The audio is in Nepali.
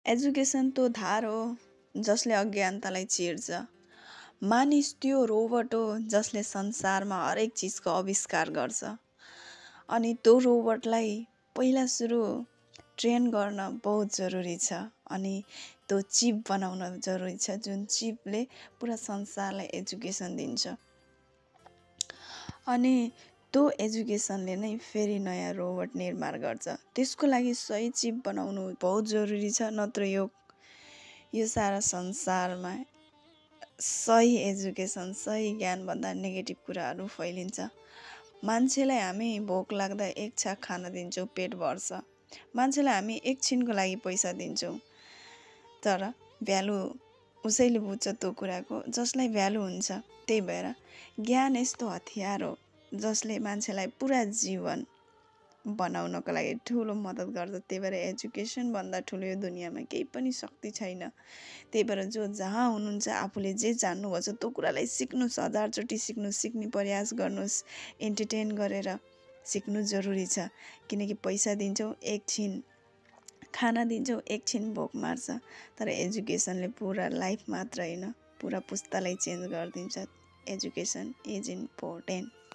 एजुकेसन त्यो धार हो जसले अज्ञानतालाई चिर्छ। मानिस त्यो रोबोट हो जसले संसारमा हरेक चिजको आविष्कार गर्छ। अनि त्यो रोबोटलाई पहिला सुरु ट्रेन गर्न बहुत जरुरी छ। अनि त्यो चिप बनाउन जरुरी छ, जुन चिपले पुरा संसारलाई एजुकेसन दिन्छ। अनि त्यो एजुकेसनले नै फेरि नयाँ रोबोट निर्माण गर्छ। त्यसको लागि सही चिप बनाउनु बहुत जरुरी छ, नत्र यो सारा संसारमा सही एजुकेसन, सही ज्ञानभन्दा नेगेटिभ कुराहरू फैलिन्छ। मान्छेलाई हामी भोक लाग्दा एक छाक खान दिन्छौँ, पेट भर्छ। मान्छेलाई हामी एकछिनको लागि पैसा दिन्छौँ, तर भ्यालु उसैले बुझ्छ त्यो कुराको जसलाई भ्यालु हुन्छ। त्यही भएर ज्ञान यस्तो हतियार हो जसले मान्छेलाई पुरा जीवन बनाउनको लागि ठुलो मद्दत गर्छ। त्यही भएर एजुकेसन भन्दा ठुलो यो दुनियाँमा केही पनि शक्ति छैन। त्यही भएर जो जहाँ हुनुहुन्छ आफूले जे जान्नुभएको छ त्यो कुरालाई सिक्नुहोस्, 1000 चोटि सिक्नुहोस्, सिक्ने प्रयास गर्नुहोस्, एन्टरटेन गरेर सिक्नु जरुरी छ। किनकि पैसा दिन्छौँ एकछिन, खाना दिन्छौँ एकछिन, भोक मार्छ। तर एजुकेसनले पुरा लाइफ मात्र होइन, पुरा पुस्तालाई चेन्ज गरिदिन्छ। Education is important.